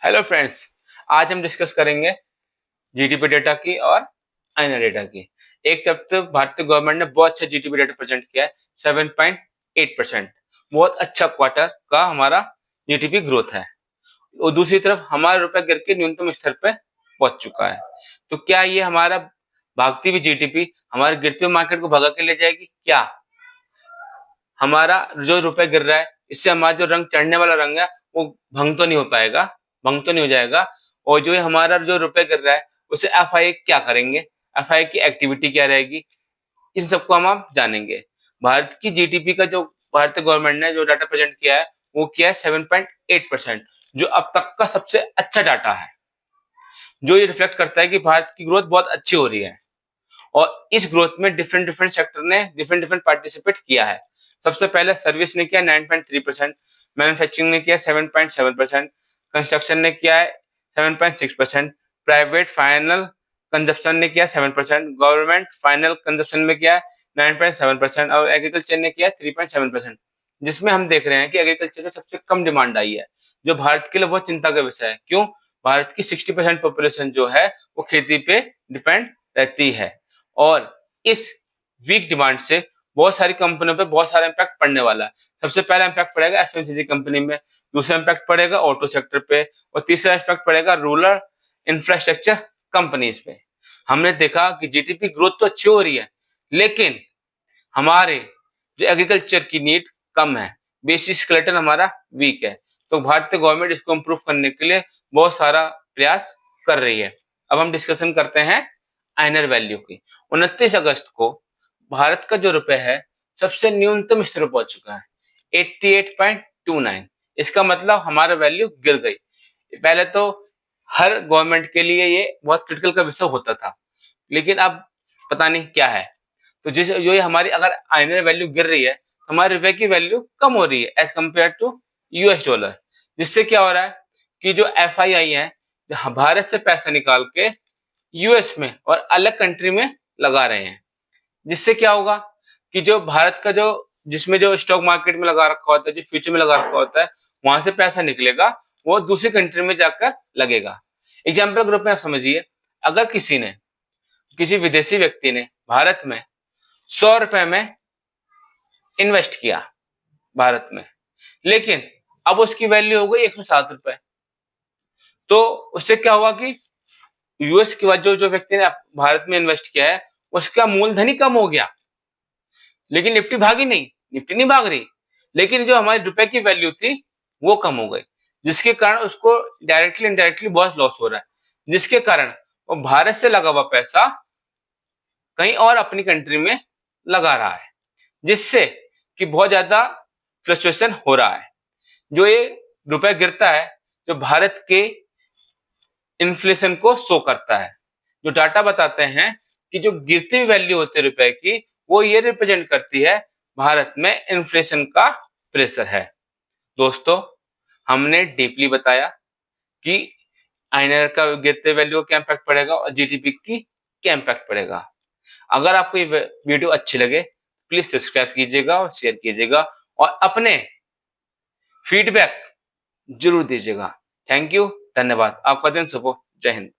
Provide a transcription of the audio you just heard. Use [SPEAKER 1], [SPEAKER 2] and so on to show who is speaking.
[SPEAKER 1] Hello friends, आज हम discuss करेंगे जीडीपी डेटा की और आईना डेटा की। एक तरफ तो भारतीय गवर्नमेंट ने बहुत अच्छा जीडीपी डेटा प्रेजेंट किया है, 7.8%। बहुत अच्छा क्वार्टर का हमारा जीडीपी ग्रोथ है। और दूसरी तरफ हमारा रुपया गिर के न्यूनतम स्तर पे पहुंच चुका है। तो क्या ये हमारा भागती हुई जीडीपी हमारे गिरते हुए मार्केट को भगा के ले जाएगी? क्या हमारा जो रुपया गिर रहा है इससे हमारा जो रंग चढ़ने वाला रंग है वो भंग तो नहीं हो पाएगा, भंग तो नहीं हो जाएगा? और जो हमारा जो रुपया गिर रहा है उसे एफआई क्या करेंगे, एफआई की एक्टिविटी क्या रहेगी, इन सबको हम आप जानेंगे। भारत की जीडीपी का जो भारतीय गवर्नमेंट ने जो डाटा प्रेजेंट किया है वो किया है 7.8%, जो अब तक का सबसे अच्छा डाटा है, जो ये रिफ्लेक्ट करता है कि भारत की ग्रोथ बहुत अच्छी हो रही है। और इस ग्रोथ में डिफरेंट डिफरेंट सेक्टर ने डिफरेंट डिफरेंट पार्टिसिपेट किया है। सबसे पहले सर्विस ने किया 9.3%, मैन्युफैक्चरिंग ने किया 7.7%, कंस्ट्रक्शन ने किया है 7.6%, प्राइवेट फाइनल कंजप्शन ने किया 7%, गवर्नमेंट फाइनल कंजप्शन में किया 9.7% और एग्रीकल्चर ने किया 3.7%। जिसमें हम देख रहे हैं कि एग्रीकल्चर से सबसे कम डिमांड आई है, जो भारत के लिए बहुत चिंता का विषय है। क्यों? भारत की 60% पॉपुलेशन जो है वो खेती पे डिपेंड रहती है और इस वीक डिमांड से बहुत सारी कंपनियों पे बहुत सारा इम्पैक्ट पड़ने वाला है। सबसे पहला इम्पैक्ट पड़ेगा एफएमसीजी कंपनी में, दूसरा इम्पैक्ट पड़ेगा ऑटो सेक्टर पे और तीसरा इम्पैक्ट पड़ेगा रूरल इंफ्रास्ट्रक्चर कंपनीज पे। हमने देखा कि जीडीपी ग्रोथ तो अच्छी हो रही है, लेकिन हमारे जो एग्रीकल्चर की नीड कम है, बेसिक स्केलेटन हमारा वीक है। तो भारतीय गवर्नमेंट इसको इम्प्रूव करने के लिए बहुत सारा प्रयास कर रही है। अब हम डिस्कशन करते हैं आइनर वैल्यू की। 29 अगस्त को भारत का जो रुपए है सबसे न्यूनतम स्तर पर पहुंच चुका है, 88.29। इसका मतलब हमारा वैल्यू गिर गई। पहले तो हर गवर्नमेंट के लिए ये बहुत क्रिटिकल का विषय होता था, लेकिन अब पता नहीं क्या है। तो जिस जो ये हमारी अगर आइनर वैल्यू गिर रही है, हमारे रुपए की वैल्यू कम हो रही है as compared to US dollar. जिससे क्या हो रहा है कि जो एफआईआई है भारत से पैसा निकाल के यूएस में और अलग कंट्री में लगा रहे हैं। जिससे क्या होगा कि जो भारत का जो जिसमें जो स्टॉक मार्केट में लगा रखा होता है, जो फ्यूचर में लगा रखा होता है, वहां से पैसा निकलेगा, वो दूसरी कंट्री में जाकर लगेगा। एग्जाम्पल के रूप में आप समझिए, अगर किसी विदेशी व्यक्ति ने भारत में 100 रुपए में इन्वेस्ट किया भारत में, लेकिन अब उसकी वैल्यू हो गई 107 रुपए। तो उससे क्या हुआ कि यूएस के बाद जो जो व्यक्ति ने भारत में इन्वेस्ट किया है उसका मूलधन ही कम हो गया, लेकिन निफ्टी भागी नहीं, निफ्टी नहीं भाग रही, लेकिन जो हमारे रुपए की वैल्यू थी वो कम हो गई, जिसके कारण उसको डायरेक्टली इनडायरेक्टली बहुत लॉस हो रहा है। जिसके कारण वो भारत से लगा हुआ पैसा कहीं और अपनी कंट्री में लगा रहा है, जिससे कि बहुत ज्यादा फ्लक्चुएशन हो रहा है। जो ये रुपए गिरता है, जो भारत के इन्फ्लेशन को शो करता है। जो डाटा बताते हैं कि जो गिरती हुई वैल्यू होती है रुपए की, वो ये रिप्रेजेंट करती है भारत में इन्फ्लेशन का प्रेशर है। दोस्तों, हमने डीपली बताया कि आईएनआर का गिरते वैल्यू का क्या इम्पैक्ट पड़ेगा और जीडीपी की क्या इम्पैक्ट पड़ेगा। अगर आपको ये वीडियो अच्छी लगे, प्लीज सब्सक्राइब कीजिएगा और शेयर कीजिएगा और अपने फीडबैक जरूर दीजिएगा। थैंक यू, धन्यवाद। आपका दिन शुभ हो। जय हिंद।